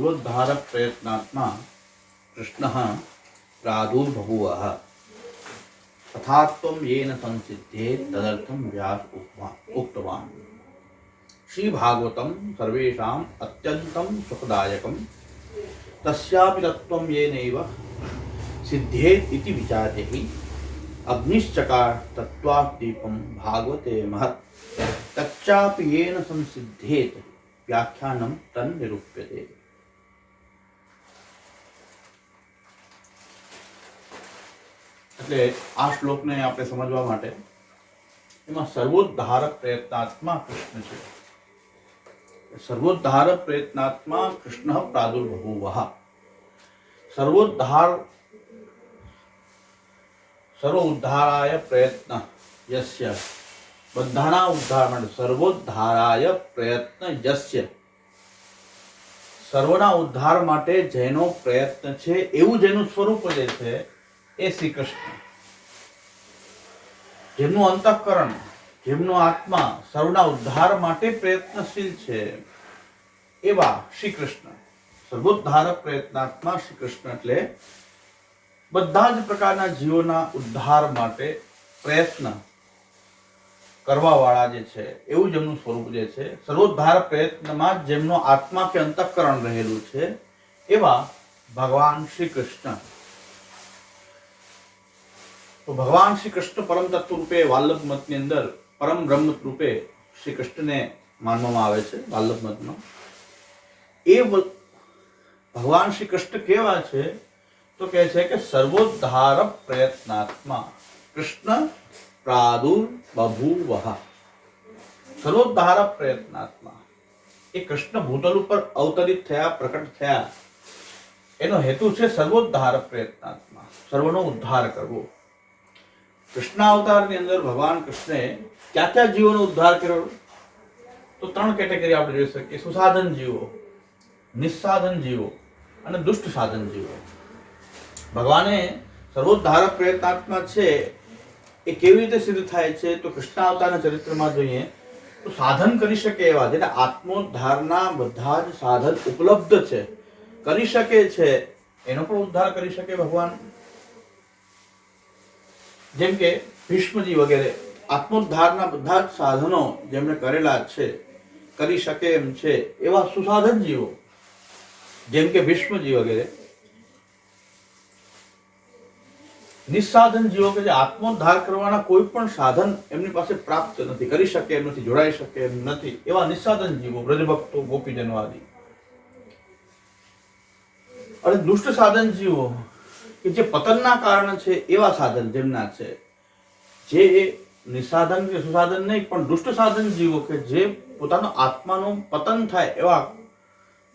सर्वोद्धार प्रयत्नात्मा कृष्णः प्रादुर्बभूवः तथात्वं येन संसिद्धेत् तदर्थं व्यास उक्तवान्। श्री भागवतं सर्वेषाम् अत्यन्तं सुखदायकं तस्यापि तत्त्वं येनैव सिद्धेत् इति विचार्य हि अग्निश्चकार तत्त्वादीपं भागवते महत् तच्चापि येन संसिद्धेत् व्याख्यानं तन्निरूप्यते। એટલે આ શ્લોકને આપણે સમજવા માટે એમાં સર્વોદ્ધારક પ્રયત્નાત્મા કૃષ્ણ છે. સર્વોદ્ધાર પ્રયત્નાત્મા કૃષ્ણ પ્રાદુર્બભૂવઃ. સર્વ ઉદ્ધારાય પ્રયત્ન યસ્ય, બધાના ઉદ્ધાર માટે સર્વોદ્ધારાય પ્રયત્ન યસ્ય, સર્વના ઉદ્ધાર માટે જેનો પ્રયત્ન છે એવું જેનું સ્વરૂપ જે છે એ શ્રી કૃષ્ણ, જેમનું અંતઃકરણ, જેમનો આત્મા સર્વના ઉદ્ધાર માટે પ્રયત્નશીલ છે એવા શ્રી કૃષ્ણ. સર્વોદ્ધાર પ્રયત્નાત્મા શ્રી કૃષ્ણ એટલે બધા જ પ્રકારના જીવોના ઉદ્ધાર માટે પ્રયત્ન કરવા વાળા જે છે એવું જેમનું સ્વરૂપ જે છે, સર્વોદ્ધાર પ્રયત્નમાં જેમનો આત્મા કે અંતઃકરણ રહેલું છે એવા ભગવાન શ્રી કૃષ્ણ. તો ભગવાન શ્રી કૃષ્ણ પરમ તત્વ રૂપે વાલ્લભ મતની અંદર પરમ બ્રહ્મ રૂપે શ્રી કૃષ્ણને માનવામાં આવે છે. વાલ્લભ મતમાં એ ભગવાન શ્રી કૃષ્ણ કેવા છે તો કહે છે કે સર્વોદ્ધાર પ્રયત્નાત્મા કૃષ્ણ પ્રાદુર્બભૂવઃ. સર્વોદ્ધાર પ્રયત્નાત્મા એ કૃષ્ણ ભૂતલ ઉપર અવતરિત થયા, પ્રકટ થયા, એનો હેતુ છે સર્વોદ્ધાર પ્રયત્નાત્મા, સર્વનો ઉદ્ધાર કરવો. કૃષ્ણાવતારની અંદર ભગવાન કૃષ્ણે ક્યાં ક્યાં જીવોનો ઉદ્ધાર કર્યો તો 3 કેટેગરી આપણે જોઈ શકીએ. સુસાધન જીવો, નિસ્સાધન જીવો અને દુષ્ટ સાધન જીવો. ભગવાને સર્વોદ્ધાર પ્રયત્નાત્મા છે એ કેવી રીતે સિદ્ધ થાય છે તો કૃષ્ણાવતારના ચરિત્રમાં જોઈએ તો સાધન કરી શકે એવા, જેને આત્મોદ્ધારના બધા જ સાધન ઉપલબ્ધ છે, કરી શકે છે, એનો પણ ઉદ્ધાર કરી શકે ભગવાન. જેમ કે ભીષ્મજી વગેરે આત્મોદ્ધારના બધા જ સાધનો જેમણે કરેલા છે, કરી શકે એમ છે એવા સુસાધન જીવો જેમ કે ભીષ્મજી વગેરે. નિસ્સાધન જીવો કે જે આત્મોદ્ધાર કરવાના કોઈ પણ સાધન એમની પાસે પ્રાપ્ત નથી, કરી શકે એમ નથી, જોડાઈ શકે એમ નથી, એવા નિસ્સાધન જીવો, બ્રજભક્તો, ગોપીજનો આદિ. અને દુષ્ટ સાધન જીવો કે જે પતનના કારણ છે એવા સાધન જેમના છે, જે નિસાધન કે સુસાધન નહીં પણ દુષ્ટ સાધન જીવો કે જે પોતાનો આત્માનું પતન થાય એવા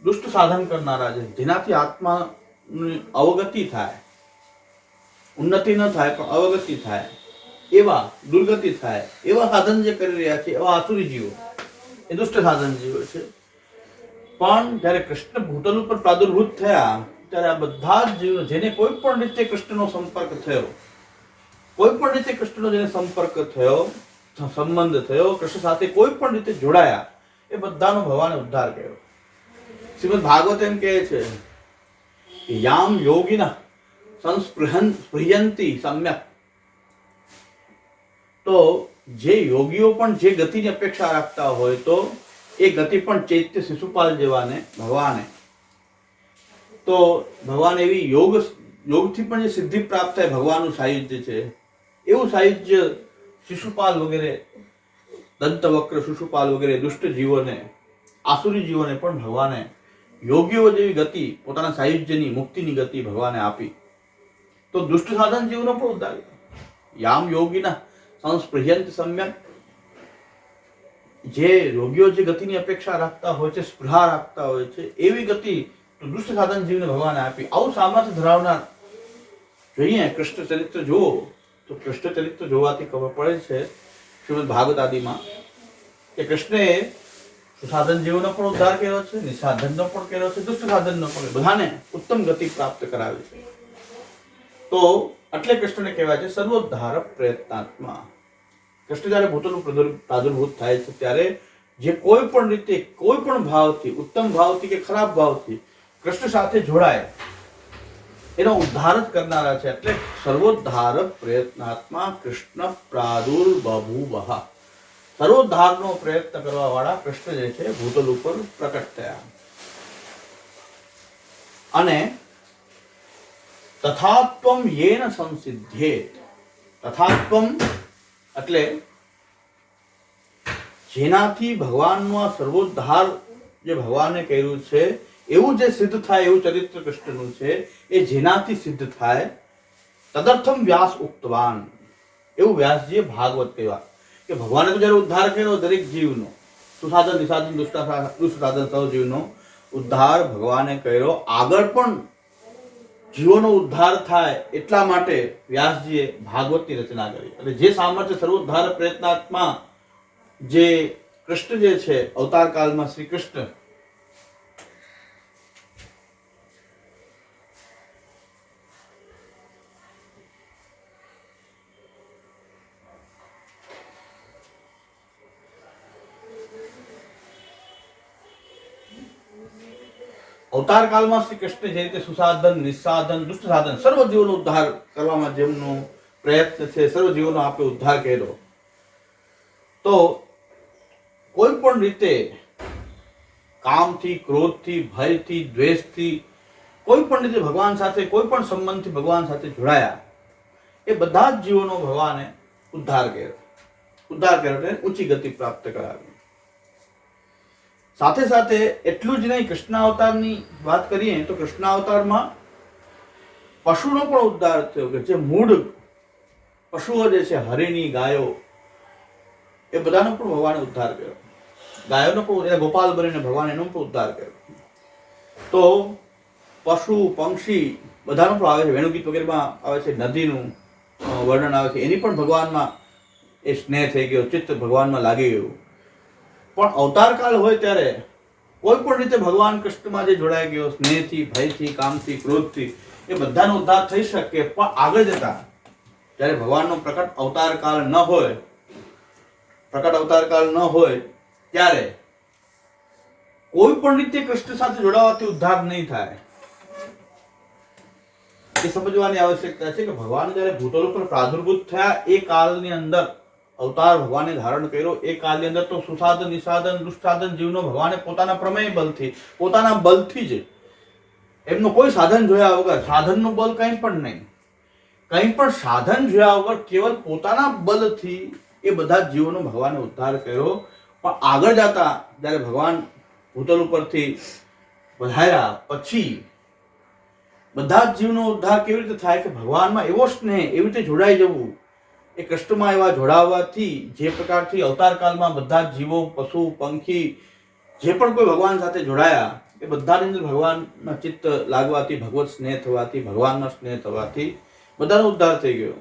દુષ્ટ સાધન કરનારા છે, જેનાથી આત્માની અવગતિ થાય, ઉન્નતિ ન થાય પણ અવગતિ થાય, એવા દુર્ગતિ થાય એવા સાધન જે કરી રહ્યા છે એવા આસુરી જીવો એ દુષ્ટ સાધન જીવો છે. પણ જ્યારે કૃષ્ણ ભૂતલ ઉપર પ્રાદુર્ભૂત થયા ત્યારે આ બધા જ જીવો જેને કોઈ પણ રીતે કૃષ્ણનો સંપર્ક થયો, કોઈ પણ રીતે કૃષ્ણનો જેને સંપર્ક થયો, સંબંધ થયો, કૃષ્ણ સાથે કોઈ પણ રીતે જોડાયા, એ બધાનો ભગવાને ઉદ્ધાર કર્યો. શ્રીમદ ભાગવત એમ કહે છે કે યામ યોગિનઃ સંસ્પૃહયંતિ સમ્યક. તો જે યોગીઓ પણ જે ગતિની અપેક્ષા રાખતા હોય તો એ ગતિ પણ ચૈત્ય શિશુપાલ જેવાને ભગવાને, તો ભગવાન એવી યોગથી પણ જે સિદ્ધિ પ્રાપ્ત થાય, ભગવાનનું સાયુજ્ય છે એવું સાયુજ્ય શિશુપાલ વગેરે, દંતવક્ર શિશુપાલ વગેરે દુષ્ટ જીવોને, આસુરી જીવોને પણ ભગવાને યોગીઓ જેવી ગતિ, પોતાના સાયુજ્યની મુક્તિની ગતિ ભગવાને આપી. તો દુષ્ટ સાધન જીવનો પણ ઉદ્ધાર. યામ યોગિનઃ સંસ્પૃહયંતિ સમ્યક. જે યોગીઓ જે ગતિની અપેક્ષા રાખતા હોય છે, સ્પૃહા રાખતા હોય છે, એવી ગતિ તો દુષ્ટ સાધન જીવને ભગવાને આપી. આવું સામર્થ્ય ધરાવનાર જોઈએ કૃષ્ણ ચરિત્ર જુઓ તો કૃષ્ણ ચરિત્ર જોવાથી ખબર પડે છે શ્રીમદ ભાગવત આદિમાં કે કૃષ્ણએ સુસાધન જીવનો પણ ઉદ્ધાર કર્યો છે, નિસાધનનો પણ કર્યો છે, દુષ્ટ સાધનનો પણ, બધાને ઉત્તમ ગતિ પ્રાપ્ત કરાવી છે. તો એટલે કૃષ્ણને કહેવાય છે સર્વોદ્ધાર પ્રયત્નાત્મા. કૃષ્ણ જ્યારે ભૂતલનું પ્રાદુર્ભૂત થાય છે ત્યારે જે કોઈ પણ રીતે, કોઈ પણ ભાવથી, ઉત્તમ ભાવથી કે ખરાબ ભાવથી કૃષ્ણ સાથે જોડાય એનો ઉદ્ધાર જ કરનારા છે. એટલે સર્વોદ્ધાર પ્રયત્નાત્મા કૃષ્ણ પ્રાદુર્બભૂવઃ. સર્વોદ્ધારનો પ્રયત્ન કરવા વાળા કૃષ્ણ જે છે ભૂતલ ઉપર પ્રકટ થયા. અને તથાત્વમ યેન સંસિદ્ધ્યેત. તથાત્વમ એટલે જેનાથી ભગવાનનો આ સર્વોદ્ધાર જે ભગવાને કર્યું છે એવું જે સિદ્ધ થાય એવું ચરિત્ર કૃષ્ણનું છે, એ જેનાથી સિદ્ધ થાય તદર્થમ વ્યાસ ઉક્તવાન. એવું વ્યાસજીએ ભાગવત કહેવા કે ભગવાને તો જયારે ઉદ્ધાર કર્યો દરેક જીવનો, સુસાધન નિસાધન દુષ્ટ સાધન સૌ જીવનો ઉદ્ધાર ભગવાને કર્યો, આગળ પણ જીવોનો ઉદ્ધાર થાય એટલા માટે વ્યાસજીએ ભાગવતની રચના કરી. અને જે સામર્થ્ય સર્વોદ્ધાર પ્રયત્નાત્મા જે કૃષ્ણ જે છે અવતાર કાળમાં શ્રી કૃષ્ણ અવતાર કાળમાં શ્રી કૃષ્ણ જે રીતે સુસાધન નિસાધન દુષ્ટ સાધન સર્વ જીવોનો ઉદ્ધાર કરવામાં જેમનો પ્રયત્ન છે, સર્વ જીવોનો આપણે ઉદ્ધાર કર્યો, તો કોઈ પણ રીતે કામથી, ક્રોધથી, ભયથી, દ્વેષથી, કોઈ પણ રીતે ભગવાન સાથે કોઈ પણ સંબંધથી ભગવાન સાથે જોડાયા એ બધા જ જીવોનો ભગવાને ઉદ્ધાર કર્યો એટલે ઊંચી ગતિ પ્રાપ્ત કરાવી. સાથે સાથે એટલું જ નહીં, કૃષ્ણાવતારની વાત કરીએ તો કૃષ્ણાવતારમાં પશુનો પણ ઉદ્ધાર થયો કે જે મૂળ પશુઓ જે છે હરિણી, ગાયો, એ બધાનો પણ ભગવાને ઉદ્ધાર કર્યો. ગાયોનો પણ ગોપાલ બનીને ભગવાન એનો પણ ઉદ્ધાર કર્યો. તો પશુ પક્ષી બધાનો પણ આવે છે. વેણુગીત વગેરેમાં આવે છે, નદીનું વર્ણન આવે છે, એની પણ ભગવાનમાં એ સ્નેહ થઈ ગયો, ચિત્ત ભગવાનમાં લાગી ગયું. પણ અવતાર કાળ હોય ત્યારે કોઈ પણ રીતે ભગવાન કૃષ્ણમાં જે જોડાઈ ગયો સ્નેહથી, ભયથી, કામથી, ક્રોધથી, એ બધાનો ઉદ્ધાર થઈ શકે. પણ આગળ જતા જ્યારે ભગવાનનો પ્રકટ અવતાર કાળ ન હોય ત્યારે કોઈ પણ રીતે કૃષ્ણ સાથે જોડાવાથી ઉદ્ધાર નહીં થાય. એ સમજવાની આવશ્યકતા છે કે ભગવાન જ્યારે ભૂતલ ઉપર પ્રાદુર્ભૂત થયા એ કાળની અંદર અવતાર ભગવાને ધારણ કર્યો, એ કાળની અંદર તો સુસાધન નિસાધન દુષ્ટાધન જીવનો ભગવાને પોતાના પ્રમેય બલથી, પોતાના બલથી જ, એમનો કોઈ સાધન જોયા વગર, સાધનનું બલ કંઈ પણ નહીં, કંઈ પણ સાધન જોયા વગર કેવલ પોતાના બલથી એ બધા જીવોનો ભગવાને ઉદ્ધાર કર્યો. પણ આગળ જતા જ્યારે ભગવાન ભૂતલ ઉપરથી વધાર્યા પછી બધા જ જીવનો ઉદ્ધાર કેવી રીતે થાય કે ભગવાનમાં એવો સ્નેહ, એવી રીતે જોડાઈ જવું, એ કૃષ્ણમાં એવા જોડાવવાથી જે પ્રકારથી અવતાર કાળમાં બધા જ જીવો, પશુ, પંખી જે પણ કોઈ ભગવાન સાથે જોડાયા એ બધાની અંદર ભગવાનના ચિત્ત લાગવાથી, ભગવત સ્નેહ થવાથી, ભગવાનનો સ્નેહ થવાથી બધાનો ઉદ્ધાર થઈ ગયો.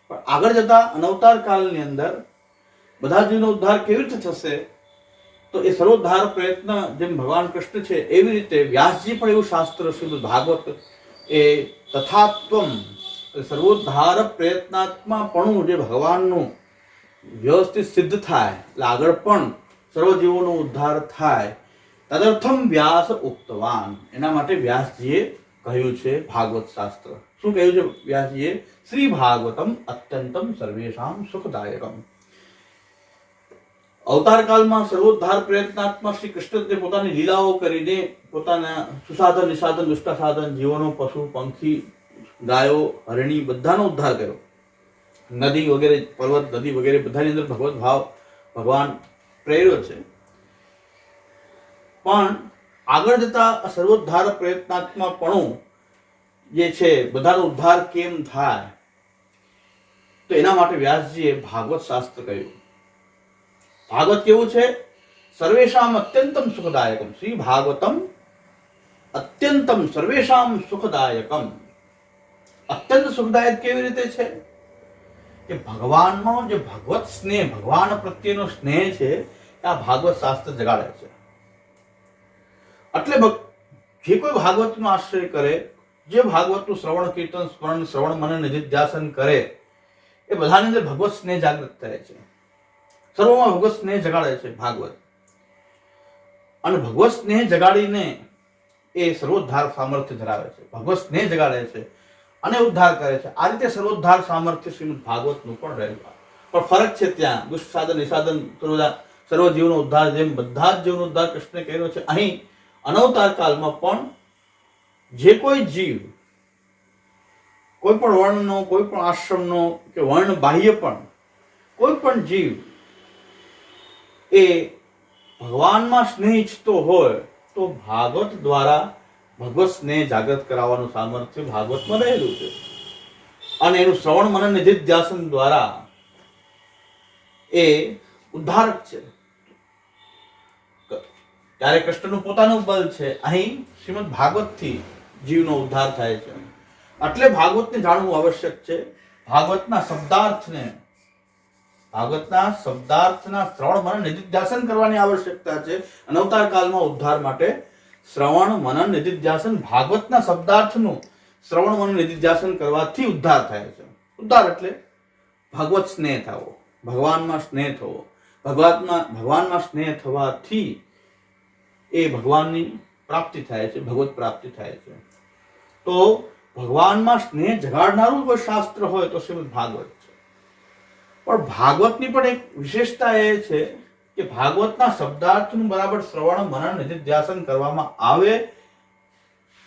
પણ આગળ જતા અનવતાર કાળની અંદર બધા જીવનો ઉદ્ધાર કેવી રીતે થશે? તો એ સર્વોદ્ધાર પ્રયત્ન જેમ ભગવાન કૃષ્ણ છે એવી રીતે વ્યાસજી પણ એવું શાસ્ત્ર શ્રીમદ ભાગવત એ તથાત્વમ સર્વોદ્ધાર પ્રયત્નાત્માપણું જે ભગવાનનું વ્યવસ્થિત સિદ્ધ થાય એટલે આગળ પણ સર્વજીવોનો ઉદ્ધાર થાય તદર્થમ વ્યાસ ઉક્તવાન. એના માટે વ્યાસજીએ કહ્યું છે ભાગવત શાસ્ત્ર. શું કહ્યું છે વ્યાસજીએ? શ્રી ભાગવતમ અત્યંતમ સર્વેષામ સુખદાયકમ. અવતાર કાળમાં સર્વોદ્ધાર પ્રયત્નાત્મા શ્રી કૃષ્ણ પોતાની લીલાઓ કરીને પોતાના સુસાધન નિસાધન દુષ્ટાસાધન જીવોનો, પશુ પંખી, ગાયો, હરણી બધાનો ઉદ્ધાર કર્યો. નદી વગેરે, પર્વત નદી વગેરે બધાની અંદર ભગવત ભાવ ભગવાન પ્રેર્યો છે. પણ આગળ જતા સર્વોદ્ધાર પ્રયત્નાત્માપણું જે છે બધાનો ઉદ્ધાર કેમ થાય તો એના માટે વ્યાસજીએ ભાગવત શાસ્ત્ર કહ્યું. ભાગવત કેવું છે? સર્વેશામ અત્યંતમ સુખદાયકમ. શ્રી ભાગવતમ અત્યંતમ સર્વેશામ સુખદાયકમ. અત્યંત સુખદાયક કેવી રીતે છે કે ભગવાનનો જે ભગવત સ્નેહ, ભગવાન પ્રત્યેનો સ્નેહ છે આ ભાગવત શાસ્ત્ર જગાડે છે. એટલે જે કોઈ ભાગવતનો આશ્રય કરે, જે ભાગવતનું શ્રવણ કીર્તન સ્મરણ શ્રવણ મનન નિધિધ્યાસન કરે એ બધાની અંદર ભગવત સ્નેહ જાગૃત થાય છે. સર્વમાં ભગવત સ્નેહ જગાડે છે ભાગવત. અને ભગવત સ્નેહ જગાડીને એ સર્વોદ્ધાર સામર્થ્ય ધરાવે છે, ભગવત સ્નેહ જગાડે છે અને ઉદ્ધાર કરે છે. આ રીતે સર્વોદ્ધાર સામર્થ્ય શ્રીમદ ભાગવતનું પણ રહેલું. પણ ફરક છે ત્યાં દુષ્ટ સાધન નિસાધન સર્વ જીવનો ઉદ્ધાર, જેમ બધા જ જીવનો ઉદ્ધાર કૃષ્ણે કર્યો છે, અહીં અનવતાર કાળમાં પણ જે કોઈ જીવ કોઈ પણ વર્ણનો, કોઈ પણ આશ્રમનો કે વર્ણ બાહ્ય પણ કોઈ પણ જીવ એ ભગવાનમાં સ્નેહ ઈચ્છતો હોય તો ભાગવત દ્વારા ભગવત સ્નેહ જાગૃત કરાવવાનું સામર્થ્ય ભાગવતમાં રહેલું છે. અને એનું શ્રવણ મનન નિધિધ્યાસન દ્વારા એ ઉદ્ધારક છે. ત્યારે કૃષ્ણનું પોતાનું બળ છે, અહીં શ્રીમદ ભાગવતથી જીવનો ઉદ્ધાર થાય છે. એટલે ભાગવતને જાણવું આવશ્યક છે. ભાગવતના શબ્દાર્થના શ્રવણ મનન નિધિધ્યાસન કરવાની આવશ્યકતા છે. અનવતાર કાળમાં ઉદ્ધાર માટે શ્રવણ મનન નિધિધ્યાસન, ભાગવતના શબ્દાર્થનું શ્રવણ મનન નિધિધ્યાસન કરવાથી ઉદ્ધાર થાય છે. ઉદ્ધાર એટલે ભગવત સ્નેહ થવો, ભગવાનમાં સ્નેહ થવો. ભગવાનમાં સ્નેહ થવાથી એ ભગવાનની પ્રાપ્તિ થાય છે, ભગવત પ્રાપ્તિ થાય છે. તો ભગવાનમાં સ્નેહ જગાડનારું કોઈ શાસ્ત્ર હોય તો શ્રીમદ ભાગવત છે. પણ ભાગવતની પણ એક વિશેષતા એ છે કે ભાગવતના શબ્દાર્થનું બરાબર શ્રવણ મનન નિધિધ્યાસન કરવામાં આવે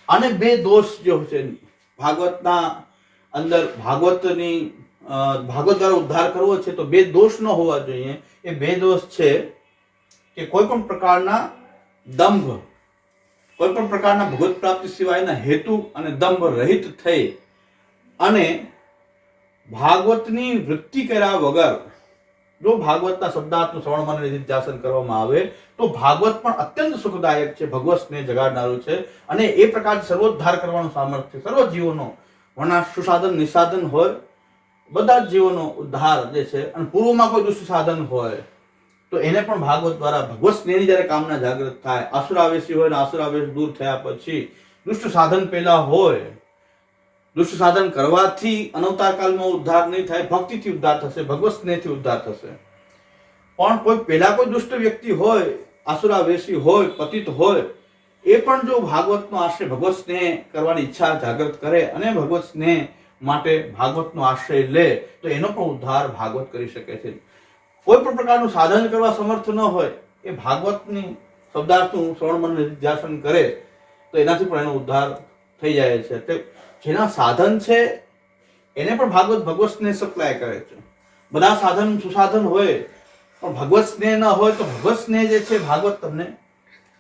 અને બે દોષ જે છે ભાગવતના અંદર, ભાગવત દ્વારા ઉદ્ધાર કરવો છે તો બે દોષ ન હોવા જોઈએ. એ બે દોષ છે કે કોઈ પણ પ્રકારના દંભ, કોઈ પણ પ્રકારના ભગવત પ્રાપ્તિ સિવાયના હેતુ અને દંભ રહિત થઈ અને ભાગવતની વૃત્તિ કર્યા વગર જો ભાગવતના શબ્દાર્થનું શ્રવણ મનન નિધિધ્યાસન કરવામાં આવે તો ભાગવત પણ અત્યંત સુખદાયક છે, ભગવત સ્નેહ જગાડનારું છે. અને એ પ્રકાર સર્વોદ્ધાર કરવાનું સામર્થ્ય સર્વ જીવોનો, વરના સુસાધન નિસાધન હોય બધા જ જીવોનો ઉદ્ધાર જે છે. અને પૂર્વમાં કોઈ દુષ્ટ સાધન હોય તો એને પણ ભાગવત દ્વારા ભગવત સ્નેહની જ્યારે કામના જાગૃત થાય, આસુરાવેશી હોય ને આસુરાવેશ દૂર થયા પછી દુષ્ટ સાધન પહેલા હોય, દુષ્ટ સાધન કરવાથી અનવતાર કાળમાં ઉદ્ધાર નહીં થાય, ભક્તિથી ઉદ્ધાર થશે, ભગવત સ્નેહથી ઉદ્ધાર થશે. પણ કોઈ પહેલા કોઈ દુષ્ટ વ્યક્તિ હોય, આસુરાવેશી હોય, પતિત હોય, એ પણ જો ભાગવતનો આશ્રય, ભગવત સ્નેહ કરવાની ઈચ્છા જાગૃત કરે અને ભગવત સ્નેહ માટે ભાગવતનો આશ્રય લે તો એનો પણ ઉદ્ધાર ભાગવત કરી શકે છે. કોઈ પણ પ્રકારનું સાધન કરવા સમર્થ ન હોય એ ભાગવતની શબ્દાર્થનું શ્રવણ મનન નિધિધ્યાસન કરે તો એનાથી પણ એનો ઉદ્ધાર થઈ જાય છે. તે જેના સાધન છે એને પણ ભાગવત ભગવત સ્નેહ સપ્લાય કરે છે. બધા સાધન સુસાધન હોય પણ ભગવત સ્નેહ ન હોય તો ભગવત સ્નેહ જે છે ભાગવત તમને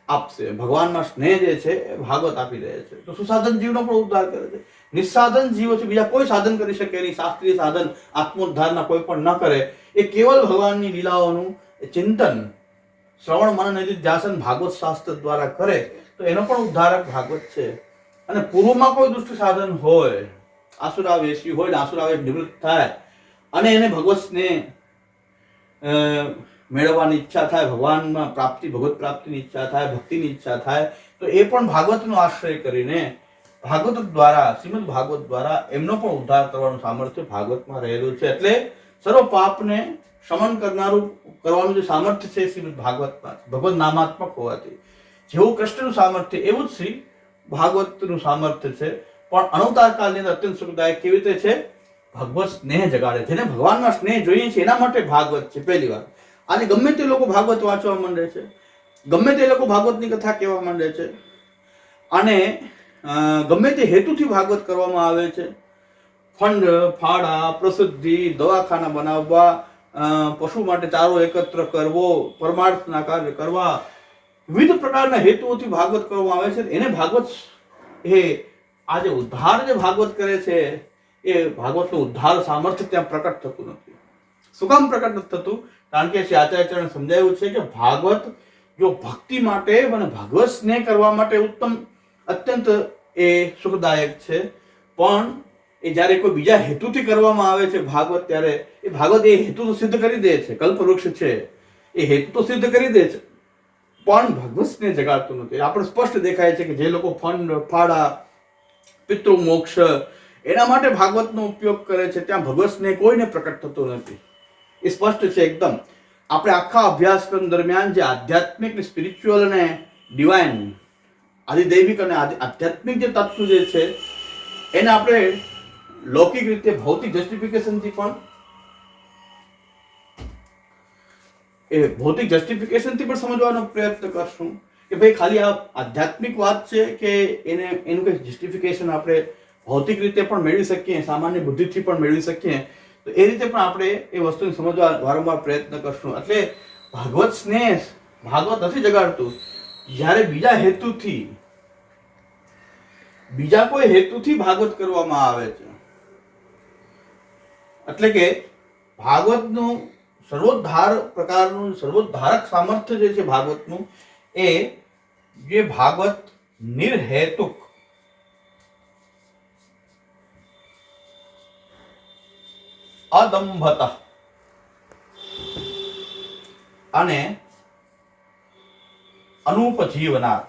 આપશે. ભગવાનમાં સ્નેહ જે છે એ ભાગવત આપી રહે છે. તો સુસાધન જીવનો પણ ઉદ્ધાર કરે છે. નિસાધન જીવો છે, બીજા કોઈ સાધન કરી શકે નહીં, શાસ્ત્રીય સાધન આત્મોદ્ધારના કોઈ પણ ન કરે. એ કેવલ ભગવાનની લીલાઓનું ચિંતન શ્રવણ મનન નિધિધ્યાસન ભાગવત શાસ્ત્ર દ્વારા કરે તો એનો પણ ઉદ્ધારક ભાગવત છે. અને પૂર્વમાં કોઈ દુષ્ટ સાધન હોય, આસુરાવેશી હોય ને આસુરાવેશ નિવૃત્ત થાય અને એને ભગવત સ્નેહ મેળવવાની ઈચ્છા થાય, ભગવાનમાં પ્રાપ્તિ, ભગવત પ્રાપ્તિની ઈચ્છા થાય, ભક્તિની ઈચ્છા થાય તો એ પણ ભાગવતનો આશ્રય કરીને ભાગવત દ્વારા, શ્રીમદ ભાગવત દ્વારા એમનો પણ ઉદ્ધાર કરવાનું સામર્થ્ય ભાગવતમાં રહેલું છે. એટલે સર્વ પાપને શમન કરવાનું જે સામર્થ્ય છે શ્રીમદ ભાગવતમાં, ભગવત નામાત્મક હોવાથી જેવું કૃષ્ણનું સામર્થ્ય એવું જ શ્રી ભાગવતનું સામર્થ્ય છે. પણ અનવતાર કાળની અંદર અત્યંત સુખદાયક કેવી રીતે છે? ભગવત સ્નેહ જગાડે. જેને ભગવાનમાં સ્નેહ જોઈએ છે એના માટે ભાગવત છે. પહેલી વાર આજે ગમે તે લોકો ભાગવત વાંચવા માંડે છે, ગમે તે લોકો ભાગવતની કથા કહેવા માંડે છે અને ગમે તે હેતુથી ભાગવત કરવામાં આવે છે. ફંડ, ફાળા, પ્રસિદ્ધિ, દવાખાના બનાવવા, પશુ માટે ચારો એકત્ર કરવો, પરમાર્થના કાર્ય કરવા, વિવિધ પ્રકારના હેતુઓથી ભાગવત કરવામાં આવે છે. એને ભાગવત એ આજે ઉદ્ધાર જે ભાગવત કરે છે એ ભાગવતનું ઉદ્ધાર સામર્થ્ય ત્યાં પ્રકટ થતું નથી. શું કામ પ્રકટ નથી થતું? કારણ કે શ્રી આચાર્યચરણે સમજાવ્યું છે કે ભાગવત જો ભક્તિ માટે અને ભગવત સ્નેહ કરવા માટે ઉત્તમ, અત્યંત એ સુખદાયક છે. પણ એ જ્યારે કોઈ બીજા હેતુથી કરવામાં આવે છે ભાગવત, ત્યારે એ ભાગવત એ હેતુ તો સિદ્ધ કરી દે છે. કલ્પવૃક્ષ છે એ હેતુ તો સિદ્ધ કરી દે છે પણ ભગવત સ્નેહ જગાડતું નથી. આપણે સ્પષ્ટ દેખાય છે કે જે લોકો ફંડ, ફાળા, પિતૃ મોક્ષ એના માટે ભાગવતનો ઉપયોગ કરે છે ત્યાં ભગવત સ્નેહ કોઈને પ્રકટ થતો નથી. એ સ્પષ્ટ છે એકદમ. આપણે આખા અભ્યાસક્રમ દરમિયાન જે આધ્યાત્મિક, સ્પિરિચ્યુઅલ અને ડિવાઇન આદિદૈવિક અને આધ્યાત્મિક જે તત્વ જે છે એને આપણે લૌકિક રીતે ભૌતિક જસ્ટિફિકેશનથી પણ સમજવાનો પ્રયત્ન કરશું કે ભાઈ ખાલી આ આધ્યાત્મિક વાત છે કે એનું કંઈ જસ્ટિફિકેશન આપણે ભૌતિક રીતે પણ મેળવી શકીએ, સામાન્ય બુદ્ધિથી પણ મેળવી શકીએ. તો એ રીતે પણ આપણે એ વસ્તુને સમજવા વારંવાર પ્રયત્ન કરશું. એટલે ભાગવત સ્નેહ ભાગવત નથી જગાડતું. જ્યારે બીજા કોઈ હેતુથી ભાગવત કરવામાં આવે છે, એટલે કે ભાગવતનું સર્વોદ્ધારક સામર્થ્ય જે છે ભાગવતનું, એ જે ભાગવત નિર્હેતુક અદંભત અને અનુપજીવનાત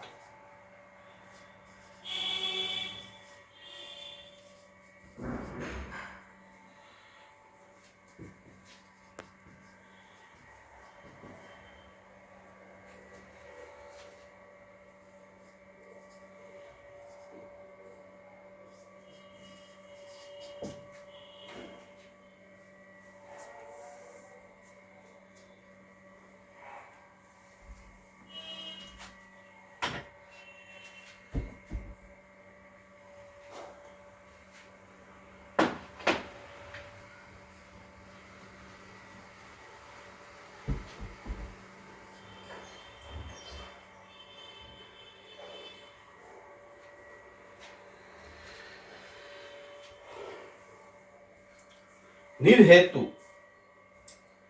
નિર્હેતુ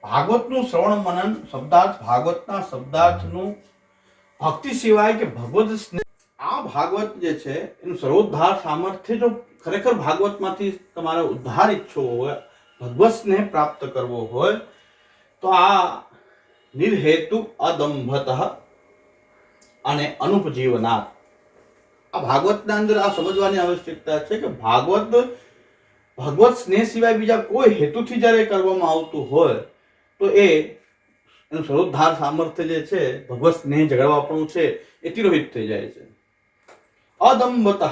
ભાગવતનું શ્રવણ મનન શબ્દાર્થ, ભાગવતના શબ્દાર્થનું ભક્તિ સિવાય કે ભગવત સ્નેહ, આ ભાગવત જે છે એનું સર્વોદ્ધાર સામર્થ્ય જો ખરેખર ભાગવતમાંથી તમારે ઉદ્ધાર ઈચ્છવો હોય, ભગવત સ્નેહ પ્રાપ્ત કરવો હોય, તો આ નિર્હેતુ અદંભત અને અનુપજીવનાત, આ ભાગવતના અંદર આ સમજવાની આવશ્યકતા છે કે ભગવત સ્નેહ સિવાય બીજા કોઈ હેતુથી જ્યારે કરવામાં આવતું હોય તો એનું સર્વોદ્ધાર સામર્થ્ય જે છે, ભગવત સ્નેહ જગાડવાપણું છે, એ તિરોહિત થઈ જાય છે. અદંભત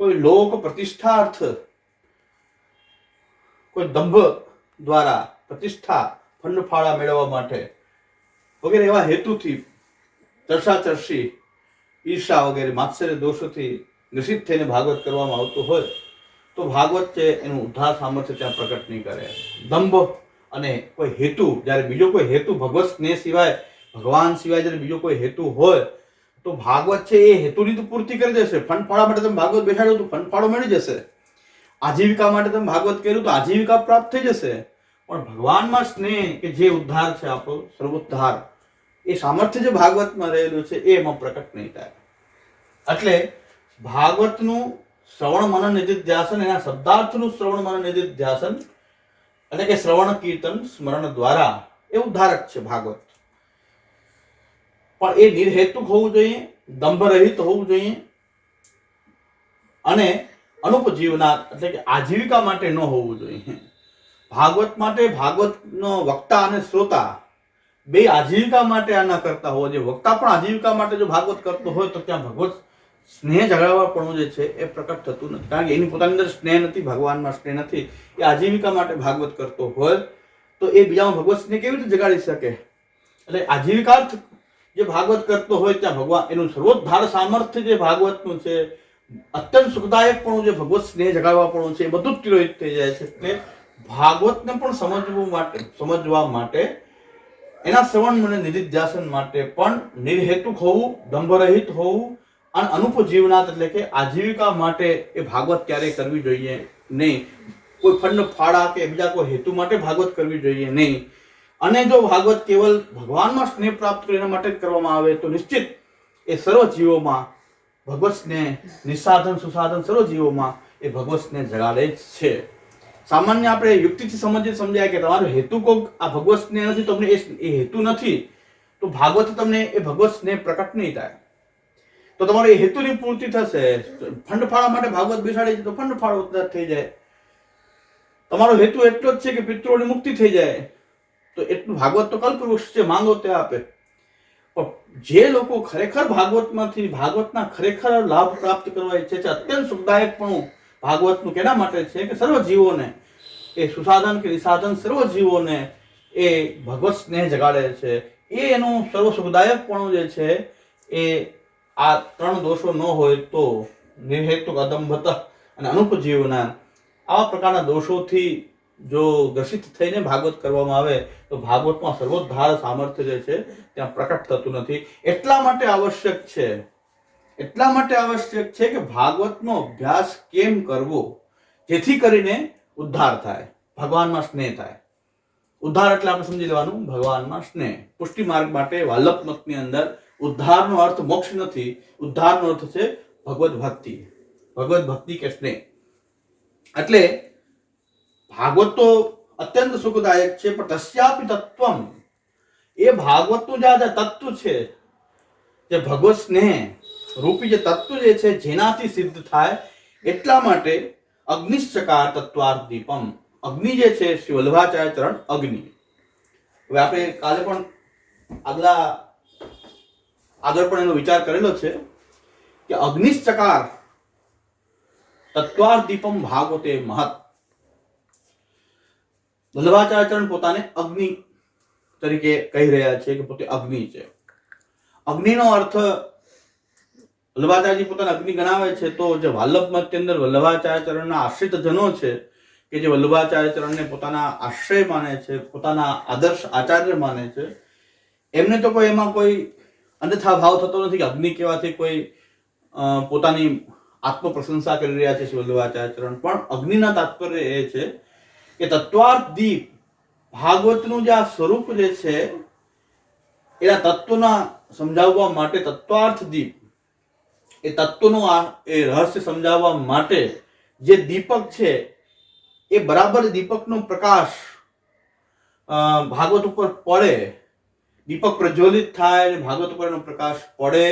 કોઈ લોક પ્રતિષ્ઠાર્થ, કોઈ દંભ દ્વારા પ્રતિષ્ઠા ફંડફાળા મેળવવા માટે વગેરે એવા હેતુથી ચર્ષાચર્ષી, ઈર્ષા વગેરે માત્સર્ય દોષોથી ગ્રસિત થઈને ભાગવત કરવામાં આવતું હોય તો ભાગવત છે એનું ઉદ્ધાર સામર્થ્ય ત્યાં પ્રકટ નહીં કરે. દંભ અને કોઈ હેતુ, જ્યારે બીજો કોઈ હેતુ ભગવત સ્નેહ સિવાય, ભગવાન સિવાય જ્યારે બીજો કોઈ હેતુ હોય તો ભાગવત છે એ હેતુની તો પૂર્તિ કરી દેશે. ફંડફાળા માટે તમે ભાગવત બેસાડો તો ફંડફાળો મળી જશે, આજીવિકા માટે તમે ભાગવત કર્યું તો આજીવિકા પ્રાપ્ત થઈ જશે. પણ ભગવાનમાં સ્નેહ કે જે ઉદ્ધાર છે, આપણો સર્વોદ્ધાર, એ સામર્થ્ય જે ભાગવતમાં રહેલું છે એ એમાં પ્રકટ નહીં થાય. એટલે ભાગવતનું શ્રવણ મનન નિધિધ્યાસન, એના શબ્દાર્થનું શ્રવણ મનન નિધિધ્યાસન, એટલે કે શ્રવણ કીર્તન સ્મરણ દ્વારા એ ઉદ્ધારક છે ભાગવત. પણ એ નિર્હેતુક હોવું જોઈએ, દંભ રહિત હોવું જોઈએ અને અનુપજીવનાત, એટલે કે આજીવિકા માટે ન હોવું જોઈએ. ભાગવત માટે ભાગવતનો વક્તા અને શ્રોતા બે આજીવિકા માટે આ ન કરતા હોવા જોઈએ. વક્તા પણ આજીવિકા માટે જો ભાગવત કરતો હોય તો ત્યાં ભગવત સ્નેહ જગાડવાપણું જે છે એ પ્રકટ થતું નથી, કારણ કે એની પોતાની અંદર સ્નેહ નથી, ભગવાનમાં સ્નેહ નથી. એ આજીવિકા માટે ભાગવત કરતો હોય તો એ બીજામાં ભગવત સ્નેહ કેવી રીતે જગાડી શકે? એટલે આજીવિકાર્થ જે ભાગવત કરતો હોય ત્યાં ભગવાન એનું સર્વોદ્ધાર સામર્થ્ય જે ભાગવતનું છે, અત્યંત સુખદાયક પણ જે ભગવત સ્નેહ જગાડવાપણું છે, એ બધું જ તિરોહિત થઈ જાય છે. એટલે ભાગવતને પણ સમજવા માટે એના શ્રવણ મને નિધિધ્યાસન માટે પણ નિર્હેતુક હોવું, દંભરહિત હોવું અને અનુપજીવનાત, એટલે કે આજીવિકા માટે એ ભાગવત ક્યારેય કરવી જોઈએ નહીં. કોઈ ફંડ ફાળા કે બીજા કોઈ હેતુ માટે ભાગવત કરવી જોઈએ નહીં. અને જો ભાગવત કેવલ ભગવાનમાં સ્નેહ પ્રાપ્ત કરવા માટે જ કરવામાં આવે તો નિશ્ચિત એ સર્વ જીવોમાં ભગવત સ્નેહ, નિસાધન સુસાધન સર્વ જીવોમાં એ ભગવત સ્નેહ જગાડે જ છે. સામાન્ય આપણે યુક્તિથી સમજાય કે તમારો હેતુ કોક આ ભગવત સ્નેહ નથી, તમને એ હેતુ નથી, તો ભાગવત તમને એ ભગવત સ્નેહ પ્રકટ નહીં થાય. તો તમારે એ હેતુની પૂર્તિ થશે. ફંડફાળા માટે ભાગવત બેસાડે છે તો ફંડફાળો થઈ જાય. તમારો હેતુ એટલો જ છે કે પિતૃઓની મુક્તિ થઈ જાય, તો એટલું ભાગવત તો કલ્પવૃક્ષ છે, માંગો તે આપે. પણ જે લોકો ખરેખર ભાગવતમાંથી ભાગવતના ખરેખર લાભ પ્રાપ્ત કરવા ઈચ્છે છે, અત્યંત સુખદાયકપણું ભાગવતનું કેના માટે છે કે સર્વ જીવોને, એ સુસાધન કે નિસાધન સર્વ જીવોને એ ભગવત સ્નેહ જગાડે છે. એ એનું સર્વ સુખદાયકપણું જે છે એ આ ત્રણ દોષો ન હોય તો નિર્હેતુક અદંભત અને અનુપજીવના આવા પ્રકારના દોષોથી જો ગ્રસિત થઈને ભાગવત કરવામાં આવે તો ભાગવતમાં સર્વોદ્ધાર સામર્થ્ય જે છે ત્યાં પ્રકટ થતું નથી. એટલા માટે આવશ્યક છે કે ભાગવતનો અભ્યાસ કેમ કરવો જેથી કરીને ઉદ્ધાર થાય, ભગવાનમાં સ્નેહ થાય. ઉદ્ધાર એટલે આપણે સમજી લેવાનું ભગવાનમાં સ્નેહ. પુષ્ટિ માર્ગ માટે વાલ્લભ મતની અંદર ઉદ્ધારનો અર્થ મોક્ષ નથી, ઉદ્ધારનો અર્થ છે ભગવત ભક્તિ, ભગવત ભક્તિ કે સ્નેહ. એટલે ભાગવત તો અત્યંત સુખદાયક છે, પણ તસ્યાપી તત્વમ, એ ભાગવતનું જે તત્વ છે, જે ભગવત સ્નેહ રૂપી જે તત્વ જે છે જેનાથી સિદ્ધ થાય એટલા માટે અગ્નિશ્ચકાર તત્વાર્થ દીપમ, અગ્નિ જે છે શ્રી વલ્લભાચાર્ય ચરણ અગ્નિ. હવે આપણે કાલે પણ આગળ પણ એનો વિચાર કરેલો છે કે અગ્નિશ્ચકાર તત્વાર્થ દીપમ ભાગવતે મહત. વલ્લભાચાર્ય ચરણ પોતાને અગ્નિ તરીકે કહી રહ્યા છે કે પોતે અગ્નિ છે. અગ્નિનો અર્થ વલ્લભાચાર્યજી પોતાને અગ્નિ ગણાવે છે તો જે વાલ્લભ મતની અંદર વલ્લભાચાર્ય ચરણના આશ્રિત જનો છે કે જે વલ્લભાચાર્ય ચરણને પોતાના આશ્રય માને છે, પોતાના આદર્શ આચાર્ય માને છે, એમને તો કોઈ એમાં કોઈ અન્યથા ભાવ થતો નથી કે અગ્નિ કહેવાથી કોઈ પોતાની આત્મ પ્રશંસા કરી રહ્યા છે શ્રી વલ્લભાચાર્ય ચરણ. પણ અગ્નિના તાત્પર્ય એ છે કે તત્વાર્થ દીપ, ભાગવતનું જે આ સ્વરૂપ જે છે એના તત્વના સમજાવવા માટે તત્વાર્થ દીપ, એ તત્વનું એ રહસ્ય સમજાવવા માટે જે દીપક છે એ બરાબર દીપકનો પ્રકાશ ભાગવત ઉપર પડે, દીપક પ્રજ્વલિત થાય, ભાગવત ઉપર એનો પ્રકાશ પડે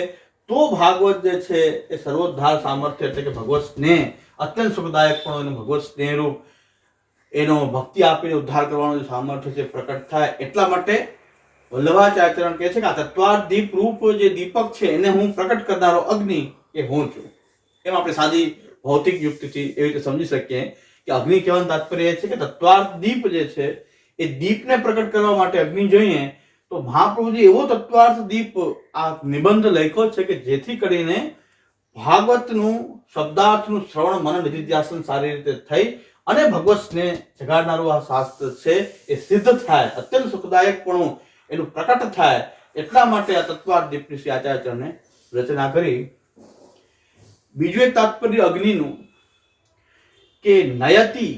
તો ભાગવત જે છે એ સર્વોદ્ધાર સામર્થ્ય એટલે કે ભગવત સ્નેહ, અત્યંત સુખદાયક પણ એનું ભગવત સ્નેહ રૂપ એનો ભક્તિ આપીને ઉદ્ધાર કરવાનું જે સામર્થ્ય છે પ્રકટ થાય. એટલા માટે વલ્લભાચાર્ય ચરણ કહે છે કે આ તત્વાર્થ દીપ રૂપ જે દીપક છે એને હું પ્રકટ કરનારો અગ્નિ એ હું છું. એમ આપણે સાદી ભૌતિક યુક્તિથી એવી રીતે સમજી શકીએ કે અગ્નિ કહેવાનું તાત્પર્ય એ છે કે તત્વાર્થ દીપ જે છે એ દીપને પ્રકટ કરવા માટે અગ્નિ જોઈએ. તો મહાપ્રભુજી એવો તત્વાર્થ દીપ આ નિબંધ લખ્યો છે કે જેથી કરીને ભાગવતનું શબ્દાર્થનું શ્રવણ મનન નિધિધ્યાસન સારી રીતે થઈ અને ભગવત સ્નેહ જગાડનારું આ શાસ્ત્ર છે એ સિદ્ધ થાય, અત્યંત સુખદાયકપણું એનું પ્રકટ થાય. એટલા માટે આ તત્વાર્થ દીપની શ્રી આચાર્ય ચરણે રચના કરી. બીજું એક તાત્પર્ય અગ્નિનું કે નયતિ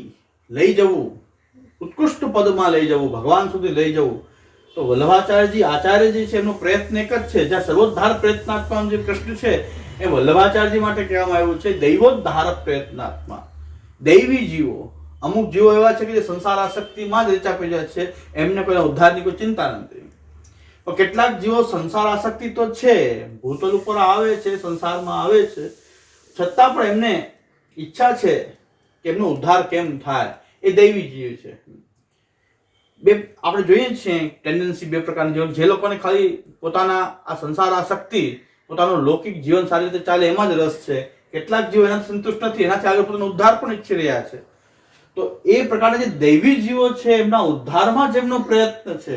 લઈ જવું, ઉત્કૃષ્ટ પદમાં લઈ જવું, ભગવાન સુધી લઈ જવું. તો વલ્લભાચાર્યજી આચાર્યજી છે એમનો પ્રયત્ન એક જ છે, જ્યાં સર્વોદ્ધાર પ્રયત્નાત્મા જે કૃષ્ણ છે એ વલ્લભાચાર્યજી માટે કહેવામાં આવ્યું છે દૈવોદ્ધાર પ્રયત્નાત્મા. દૈવી જીવો, અમુક જીવો એવા છે કે જે સંસાર આસક્તિમાં જ રેચા જાય છે, એમને કોઈ ઉદ્ધારની કોઈ ચિંતા નથી. પણ કેટલાક જીવો સંસાર આસક્તિ તો છે, ભૂતલ ઉપર આવે છે, સંસારમાં આવે છે, છતાં પણ એમને ઈચ્છા છે કે એમનો ઉદ્ધાર કેમ થાય, એ દૈવી જીવ છે. બે આપણે જોઈએ છીએ ટેન્ડન્સી બે પ્રકારની, જે લોકોને ખાલી પોતાના આ સંસાર આસક્તિ, પોતાનું લૌકિક જીવન સારી રીતે ચાલે એમાં જ રસ છે. કેટલાક જીવો એનાથી સંતુષ્ટ નથી, એનાથી આગળ પોતાનો ઉદ્ધાર પણ ઈચ્છી રહ્યા છે. તો એ પ્રકારના જે દૈવી જીવો છે એમના ઉદ્ધારમાં જેમનો પ્રયત્ન છે,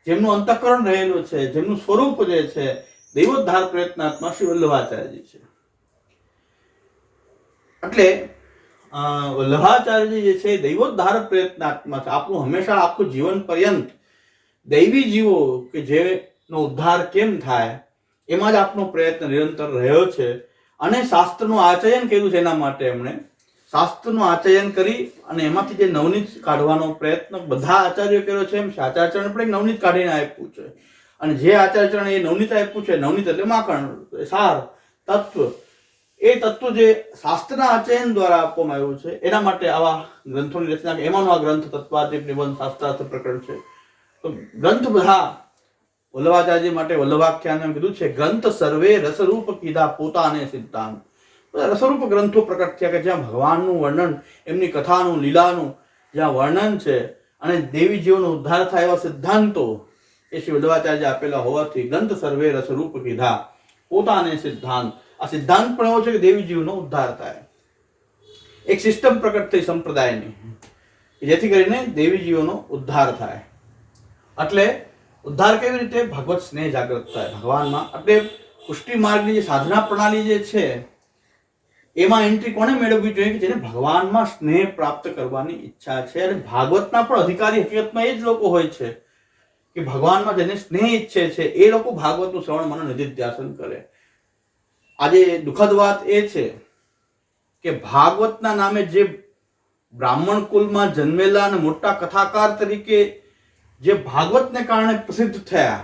જેમનું અંતઃકરણ રહેલું છે, જેમનું સ્વરૂપ જે છે દૈવોદ્ધાર પ્રયત્નાત્મા શ્રી વલ્લભાચાર્યજી છે. એટલે વલ્લભાચાર્યજી જે છે દૈવોદ્ધાર પ્રયત્નાત્મા છે. આપણું હંમેશા આખું જીવન પર્યંત દૈવી જીવો કે જેનો ઉદ્ધાર કેમ થાય એમાં જ આપનો પ્રયત્ન નિરંતર રહ્યો છે. અને શાસ્ત્રનું આચયન કર્યું છે, એના માટે એમણે શાસ્ત્રનું આચયન કરી અને એમાંથી જે નવનીત કાઢવાનો પ્રયત્ન બધા આચાર્યો કર્યો છે, એમ આચાર્યચરણ પણ એક નવનીત કાઢીને આપ્યું છે. અને જે આચાર્યચરણ એ નવનીત આપ્યું છે, નવનીત એટલે માખણ, સાર, તત્વ, એ તત્વ જે શાસ્ત્રના આચયન દ્વારા આપવામાં આવ્યું છે એના માટે આવા ગ્રંથોની રચના. એમાંનો આ ગ્રંથ તત્વાદીપ નિબંધ શાસ્ત્રાર્થ પ્રકરણ છે. તો ગ્રંથ બધા વલ્લભાચાર્યજી માટે વલ્લભાખ્યાન એમ કીધું છે ગ્રંથ સર્વે રસરૂપ કીધા પોતાને સિદ્ધાંત. રસરૂપ ગ્રંથો પ્રકટ થયા કે જ્યાં ભગવાનનું વર્ણન, એમની કથાનું, લીલાનું જ્યાં વર્ણન છે અને દેવી જીવોનો ઉદ્ધાર થાય એવા સિદ્ધાંતો એ શ્રી વલ્લભાચાર્ય આપેલા હોવાથી ગ્રંથ સર્વે રસરૂપ કીધા પોતાને સિદ્ધાંત. આ સિદ્ધાંત પણ એવો છે કે દેવી જીવનો ઉદ્ધાર થાય. એક સિસ્ટમ પ્રકટ થઈ સંપ્રદાયની, જેથી કરીને દેવી જીવોનો ઉદ્ધાર થાય. એટલે ઉદ્ધાર કેવી રીતે? ભગવત સ્નેહ જાગૃત થાય ભગવાનમાં. એટલે પુષ્ટિ માર્ગની જે સાધના પ્રણાલી જે છે એમાં એન્ટ્રી કોને મેળવવી જોઈએ? કે જેને ભગવાનમાં સ્નેહ પ્રાપ્ત કરવાની ઈચ્છા છે. અને ભાગવતના પણ અધિકારી હકીકતમાં એ જ લોકો હોય છે કે ભગવાનમાં જેને સ્નેહ ઈચ્છે છે એ લોકો ભાગવતનું શ્રવણ મનન નિધિધ્યાસન કરે. આજે દુઃખદ વાત એ છે કે ભાગવતના નામે જે બ્રાહ્મણ કુલમાં જન્મેલા અને મોટા કથાકાર તરીકે જે ભાગવતને કારણે પ્રસિદ્ધ થયા,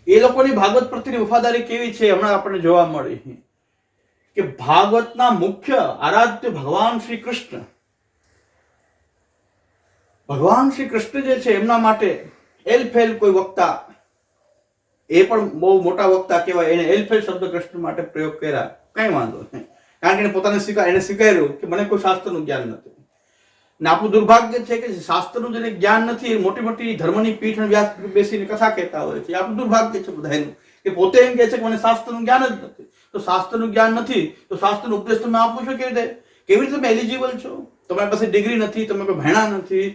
એ લોકોની ભાગવત પ્રત્યેની વફાદારી કેવી છે હમણાં આપણને જોવા મળી કે ભાગવતના મુખ્ય આરાધ્ય ભગવાન શ્રી કૃષ્ણ, ભગવાન શ્રી કૃષ્ણ જે છે એમના માટે એલફેલ કોઈ વક્તા, એ પણ બહુ મોટા વક્તા કહેવાય, એને એલફેલ શબ્દ કૃષ્ણ માટે પ્રયોગ કર્યા. કઈ વાંધો નહીં, કારણ કે એને પોતાને સ્વીકાર્યું કે મને કોઈ શાસ્ત્રનું જ્ઞાન નથી. ને આપણું દુર્ભાગ્ય છે કે શાસ્ત્રનું જેને જ્ઞાન નથી, મોટી મોટી ધર્મની પીઠ અને વ્યાસ બેસીને કથા કહેતા હોય છે. આપણું દુર્ભાગ્ય છે બધાનું કે પોતે એમ કહે છે કે મને શાસ્ત્રનું જ્ઞાન જ નથી. તો શાસ્ત્રનું જ્ઞાન નથી તો શાસ્ત્રનો ઉપદેશ તમે આપો છો કેવી રીતે? કેવી રીતે તમે એલિજિબલ છો? તમારી પાસે ડિગ્રી નથી, તમે કોઈ ભણ્યા નથી,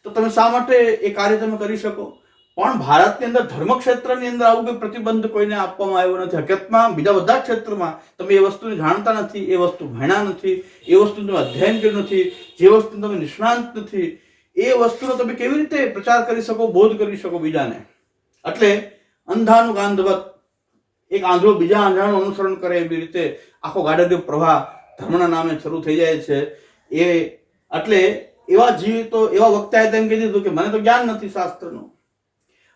તો તમે શા માટે એ કાર્ય તમે કરી શકો? પણ ભારતની અંદર ધર્મક્ષેત્રની અંદર આવું કોઈ પ્રતિબંધ કોઈને આપવામાં આવ્યો નથી. હકીકતમાં બીજા બધા ક્ષેત્રમાં તમે એ વસ્તુને જાણતા નથી, એ વસ્તુ ભણ્યા નથી, એ વસ્તુનું તમે અધ્યયન કર્યું નથી, જે વસ્તુ તમે નિષ્ણાંત નથી, એ વસ્તુનો તમે કેવી રીતે પ્રચાર કરી શકો, બોધ કરી શકો બીજાને? એટલે અંધાનું ગાંધવત, એક આંધળો બીજા આંધળાનું અનુસરણ કરે એવી રીતે આખો ગાડડિયો પ્રવાહ ધર્મના નામે શરૂ થઈ જાય છે. એટલે એવા જીવ તો એવા વક્તાએ તેમ કહી દીધું કે મને તો જ્ઞાન નથી શાસ્ત્રનું.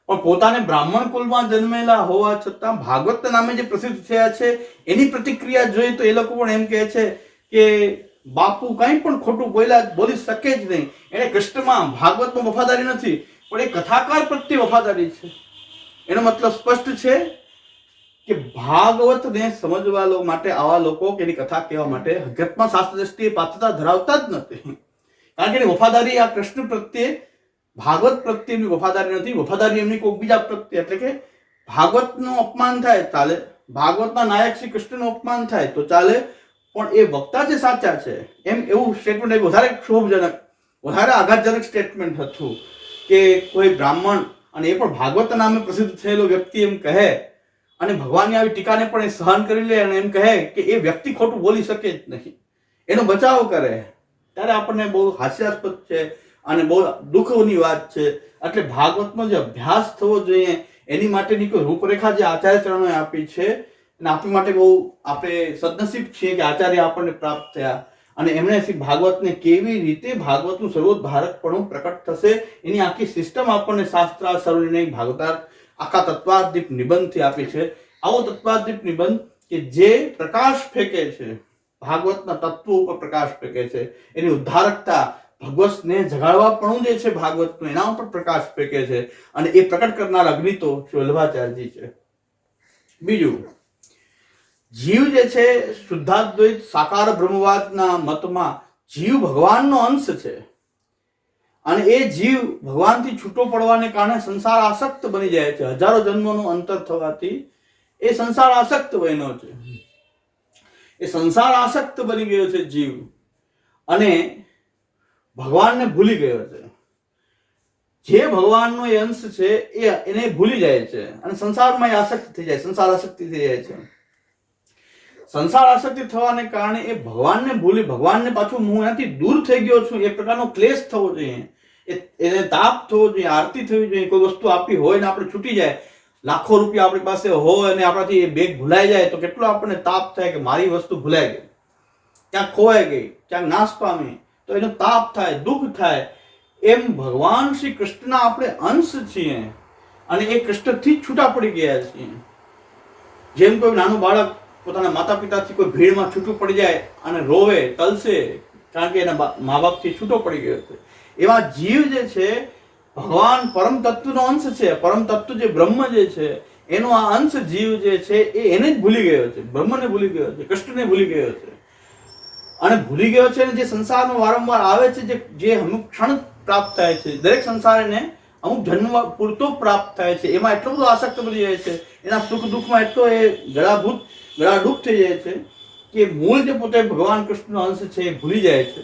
પણ પોતાને બ્રાહ્મણ કુલમાં જન્મેલા હોવા છતાં ભાગવતના નામે જે પ્રસિદ્ધ થયા છે એની પ્રતિક્રિયા જોઈએ તો એ લોકો પણ એમ કહે છે કે બાપુ કંઈ પણ ખોટું બોલી શકે જ નહીં. એને કૃષ્ણમાં ભાગવતમાં વફાદારી નથી, પણ એ કથાકાર પ્રત્યે વફાદારી છે. એનો મતલબ સ્પષ્ટ છે કે ભાગવતને સમજવા માટે આવા લોકો કે એની કથા કહેવા માટે હકીકતમાં શાસ્ત્ર દ્રષ્ટિએ પાત્રતા ધરાવતા જ નથી. કારણ કે એની વફાદારી આ કૃષ્ણ પ્રત્યે, ભાગવત પ્રત્યેની વફાદારી નથી. વફાદારી એમની કોઈ બીજા પ્રત્યે, એટલે કે ભાગવતનું અપમાન થાય ચાલે, ભાગવતના નાયક શ્રી કૃષ્ણનું અપમાન થાય તો ચાલે, પણ એ વક્તા જે સાચા છે એમ એવું સ્ટેટમેન્ટ વધારે ક્ષોભજનક, વધારે આઘાતજનક સ્ટેટમેન્ટ હતું કે કોઈ બ્રાહ્મણ અને એ પણ ભાગવત નામે પ્રસિદ્ધ થયેલો વ્યક્તિ એમ કહે અને ભગવાનની આવી ટીકાને પણ એ સહન કરી લે અને એમ કહે કે એ વ્યક્તિ ખોટું બોલી શકે જ નહીં, એનો બચાવ કરે, ત્યારે આપણને બહુ હાસ્યાસ્પદ છે અને બહુ દુઃખની વાત છે. એટલે ભાગવતનો જે અભ્યાસ થવો જોઈએ એની માટેની કોઈ રૂપરેખા જે આચાર્ય ચરણોએ આપી છે અને આપણી માટે બહુ આપણે સદનસીબ છીએ કે આચાર્ય આપણને પ્રાપ્ત થયા અને એમણે ભાગવતને કેવી રીતે ભાગવતનું સર્વોદ્ધારકપણું પ્રકટ થશે એની આખી સિસ્ટમ આપણને શાસ્ત્રા સર્વનિર્ણય ભાગવતાર આખા તત્વાદીપ નિબંધથી આપી છે. આવો તત્વાદીપ નિબંધ કે જે પ્રકાશ ફેંકે છે, ભાગવતના તત્વો ઉપર પ્રકાશ ફેંકે છે, એની ઉદ્ધારકતા, ભગવતને જગાડવાપણું જે છે ભાગવતનું એના ઉપર પ્રકાશ ફેંકે છે અને એ પ્રકટ કરનાર અગ્નિ તો શ્રી વલ્લભાચાર્યજી છે. બીજું, જીવ જે છે શુદ્ધાદ્વૈત સાકાર બ્રહ્મવાદના મતમાં જીવ ભગવાનનો અંશ છે અને એ જીવ ભગવાનથી છૂટો પડવાને કારણે સંસાર આસક્ત બની જાય છે. હજારો જન્મોનું અંતર થવાથી એ સંસાર આસક્ત બન્યો છે. એ સંસાર આસક્ત બની ગયો છે જીવ અને ભગવાનને ભૂલી ગયો છે. જે ભગવાનનો એ અંશ છે એને ભૂલી જાય છે અને સંસારમાં એ આસક્ત થઈ જાય, સંસાર આસક્તિ થઈ જાય છે. સંસાર આસક્તિ થવાને કારણે એ ભગવાનને ભૂલી, ભગવાનને પાછું હું એનાથી દૂર થઈ ગયો છું એ પ્રકારનો ક્લેશ થવો જોઈએ, એને તાપ થવો જોઈએ, આરતી થવી જોઈએ. કોઈ વસ્તુ આપી હોય ને આપણે છૂટી જાય, લાખો રૂપિયા આપણી પાસે હોય અને આપણાથી એ બેગ ભૂલાઈ જાય તો કેટલો આપણને તાપ થાય કે મારી વસ્તુ ભૂલાઈ ગઈ, ક્યાંક ખોવાઈ ગઈ, ક્યાંક નાશ પામી, તો એનો તાપ થાય, દુઃખ થાય. એમ ભગવાન શ્રી કૃષ્ણના આપણે અંશ છીએ અને એ કૃષ્ણથી જ છૂટા પડી ગયા છીએ. જેમ કોઈ નાનું બાળક પોતાના માતા પિતાથી કોઈ ભીડમાં છૂટું પડી જાય અને રોવે, તલસે, કારણ કે એના મા બાપથી છૂટો પડી ગયો છે. એવા જીવ જે છે ભગવાન પરમ તત્વનો અંશ છે. પરમ તત્વ જે બ્રહ્મ જે છે એનો આ અંશ જીવ જે છે એ એને જ ભૂલી ગયો છે, બ્રહ્મને ભૂલી ગયો છે, કૃષ્ણને ભૂલી ગયો છે અને ભૂલી ગયો છે. જે સંસારમાં વારંવાર આવે છે, જે અમુક ક્ષણ પ્રાપ્ત થાય છે, દરેક સંસાર એને અમુક જન્મ પૂરતો પ્રાપ્ત થાય છે, એમાં એટલો બધો આસક્ત બની જાય છે, એના સુખ દુઃખમાં એટલો એ ગળાડૂબ થઈ જાય છે કે મૂળ જે પોતે ભગવાન કૃષ્ણનો અંશ છે એ ભૂલી જાય છે.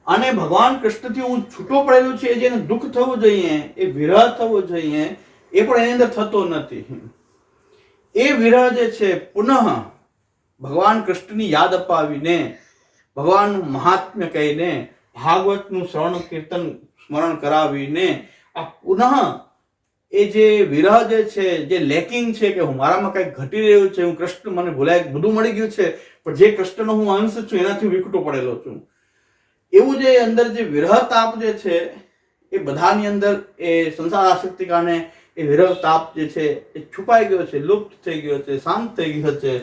અને ભગવાન કૃષ્ણથી હું છૂટો પડેલો છે, જેને દુઃખ થવું જોઈએ, એ વિરહ થવો જોઈએ, એ પણ એની અંદર થતો નથી. એ વિરહ જે છે પુનઃ ભગવાન કૃષ્ણની યાદ અપાવીને, ભગવાનનું મહાત્મ્ય કહીને, ભાગવતનું શ્રવણ કીર્તન સ્મરણ કરાવીને આ પુનઃ એ જે વિરહ જે છે, જે લેકિંગ છે કે હું મારામાં કંઈક ઘટી રહ્યું છે, હું કૃષ્ણ મને ભૂલાય, બધું મળી ગયું છે, પણ જે કૃષ્ણનો હું અંશ છું એનાથી વિખૂટો પડેલો છું, એવું જે અંદર જે વિરહ તાપ જે છે એ બધાની અંદર એ સંસાર આસક્તિ કારણે એ વિરહ તાપ જે છે એ છુપાઈ ગયો છે, લુપ્ત થઈ ગયો છે, શાંત થઈ ગયો છે,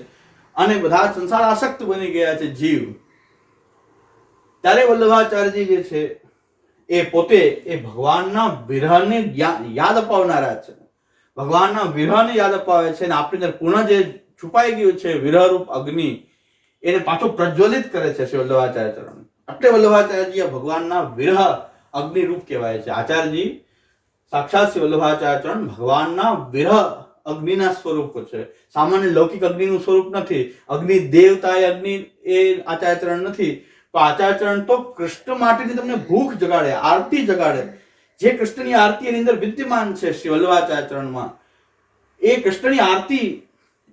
અને બધા સંસાર આસક્ત બની ગયા છે જીવ. ત્યારે વલ્લભાચાર્યજી જે છે એ પોતે એ ભગવાનના વિરહને યાદ અપાવનારા છે, ભગવાનના વિરહને યાદ અપાવે છે, અને આપણી અંદર પુનઃ જે છુપાઈ ગયું છે વિરહરૂપ અગ્નિ, એને પાછું પ્રજ્વલિત કરે છે શ્રી વલ્લભાચાર્ય ચરણ. એટલે વલ્લભાચાર્યજી આ ભગવાનના વિરહ અગ્નિ રૂપ કહેવાય છે. આચાર્યજી સાક્ષાત શ્રી વલ્લભાચાર્ય ચરણ ભગવાનના વિરહ અગ્નિના સ્વરૂપ છે. સામાન્ય લૌકિક અગ્નિનું સ્વરૂપ નથી. અગ્નિ દેવતા એ અગ્નિ એ આચાર્ય ચરણ નથી. તો આચાર્ય ચરણ તો કૃષ્ણ માટેની તમને ભૂખ જગાડે, આરતી જગાડે. જે કૃષ્ણની આરતી એની અંદર વિદ્યમાન છે શ્રી વલ્લભાચાર્ય ચરણમાં, એ કૃષ્ણની આરતી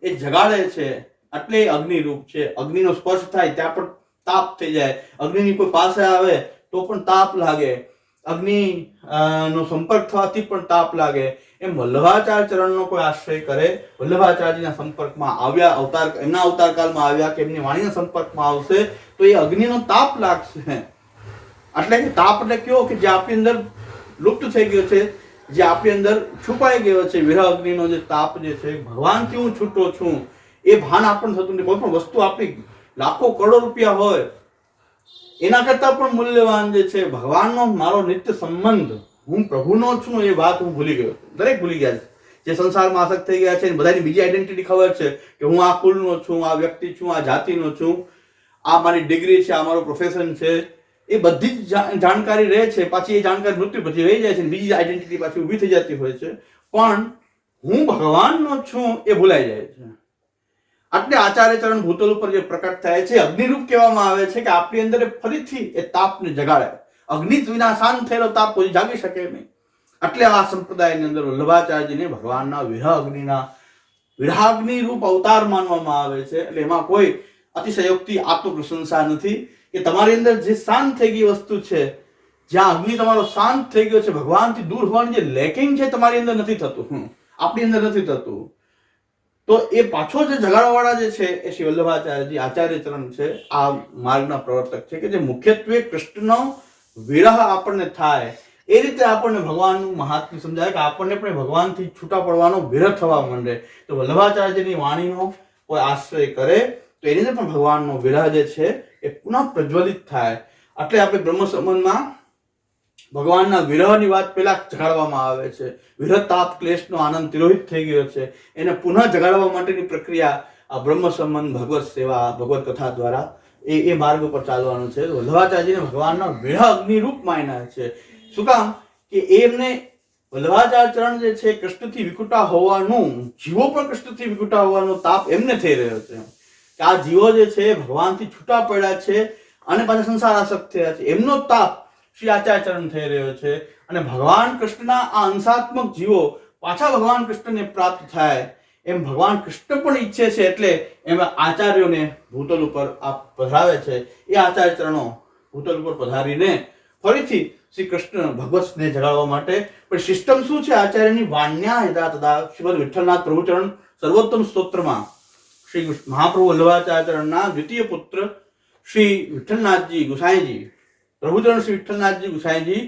એ જગાડે છે. એટલે અગ્નિ રૂપ છે. અગ્નિનો સ્પર્શ થાય ત્યાં પણ તાપ થઈ જાય, અગ્નિની કોઈ પાસે આવે તો પણ તાપ લાગે, અગ્નિ નો સંપર્ક થવાથી પણ તાપ લાગે. એમ વલ્લભાચાર્ય ચરણનો કોઈ આશ્રય કરે, વલ્લભાચાર્યજીના સંપર્કમાં આવ્યા, એમના અવતાર કાળમાં આવ્યા કે એમની વાણીના સંપર્કમાં આવશે તો એ અગ્નિનો તાપ લાગશે. એટલે કે તાપ એટલે કયો કે જે આપણી અંદર લુપ્ત થઈ ગયો છે, જે આપણી અંદર છુપાઈ ગયો છે, વિરહ અગ્નિનો જે તાપ જે છે, ભગવાનથી હું છૂટો છું એ ભાન આપણને થતું નથી. કોઈ પણ વસ્તુ આપણી લાખો કરોડો રૂપિયા હોય એના કરતા પણ મૂલ્યવાન જે છે ભગવાનનો મારો નિત્ય સંબંધ, હું પ્રભુનો છું એ વાત હું ભૂલી ગયો. દરેક ભૂલી ગયા છે જે સંસારમાં આસક્ત થઈ ગયા છે. બધાની બીજી આઈડેન્ટિટી ખબર છે કે હું આ કુલનો છું, આ વ્યક્તિ છું, આ જાતિનો છું, આ મારી ડિગ્રી છે, આ મારું પ્રોફેશન છે, એ બધી જ જાણકારી રહે છે. પાછી એ જાણકારી મૃત્યુ પછી રહી જાય છે, બીજી આઈડેન્ટિટી પાછી ઊભી થઈ જતી હોય છે, પણ હું ભગવાનનો છું એ ભૂલાઈ જાય છે. એટલે આચાર્ય ચરણ ભૂતલ ઉપર જે પ્રકટ થાય છે અગ્નિરૂપ કહેવામાં આવે છે કે આપણી અંદર ફરીથી એ તાપને જગાડે. અગ્નિ વિના શાંત થયેલો તાપ કોઈ જાગી શકે નહીં. એટલે આ સંપ્રદાયની અંદર વલ્લભાચાર્યજીને ભગવાનના વિરહાગ્નિ રૂપ અવતાર માનવામાં આવે છે. એટલે એમાં કોઈ અતિશયોક્તિ આત્મપ્રશંસા નથી કે તમારી અંદર જે શાંત થઈ ગઈ વસ્તુ છે, જ્યાં અગ્નિ તમારો શાંત થઈ ગયો છે, ભગવાનથી દૂર હોવાની જે લેકિંગ છે તમારી અંદર નથી થતું, આપણી અંદર નથી થતું. તો એ પાછો જે જગાડવાવાળા જે છે એ શ્રી વલ્લભાચાર્યજી આચાર્ય ચરણ છે, આ માર્ગના પ્રવર્તક છે કે જે મુખ્યત્વે કૃષ્ણનો વિરહ આપણને થાય એ રીતે આપણને ભગવાનનું મહાત્મ્ય સમજાય કે આપણને પણ ભગવાનથી છૂટા પડવાનો વિરહ થવા માંડે. તો વલ્લભાચાર્યજીની વાણીનો કોઈ આશ્રય કરે તો એની અંદર પણ ભગવાનનો વિરહ જે છે એ પુનઃ પ્રજ્વલિત થાય. એટલે આપણે બ્રહ્મ સંબંધમાં ભગવાનના વિરહની વાત પહેલા જગાડવામાં આવે છે. વિરહ તાપ ક્લેશનો આનંદ તિરોહિત થઈ ગયો છે, એને પુનઃ જગાડવા માટેની પ્રક્રિયા આ બ્રહ્મ સંબંધ, ભગવત સેવા, ભગવત કથા દ્વારા એ માર્ગ ઉપર ચાલવાનું છે. વલ્લભાચાર્યજીને ભગવાનના વિરહ અગ્નિ રૂપ માન્યા છે. શું કામ કે એમને વલ્લભાચાર્ય ચરણ જે છે કૃષ્ણથી વિકુટા હોવાનું, જીવો પણ કૃષ્ણથી વિકુટા હોવાનો તાપ એમને થઈ રહ્યો છે કે આ જીવો જે છે ભગવાનથી છૂટા પડ્યા છે અને પાછા સંસાર આસક્ત થયા છે, એમનો તાપ શ્રી આચાર્ય ચરણ થઈ રહ્યો છે. અને ભગવાન કૃષ્ણના આ અંશાત્મક જીવો પાછા ભગવાન કૃષ્ણને પ્રાપ્ત થાય એમ ભગવાન કૃષ્ણ પણ ઈચ્છે છે. એટલે એમાં આચાર્યોને ભૂતલ ઉપર આ પધરાવે છે. એ આચાર્ય ચરણો ભૂતલ ઉપર પધારીને ફરીથી શ્રી કૃષ્ણ ભગવત સ્નેહ જગાડવા માટે. પણ સિસ્ટમ શું છે આચાર્યની? વાણ્યા યદા તદા શ્રીમદ વિઠ્ઠલનાથ પ્રભુચરણ સર્વોત્તમ સ્તોત્રમાં શ્રી મહાપ્રભુ વલ્લભાચાર્ય ચરણના દ્વિતીય પુત્ર શ્રી વિઠ્ઠલનાથજી ગુસાઈજી, પ્રભુચરણ શ્રી વિઠ્ઠલનાથજી ગુસાઈજી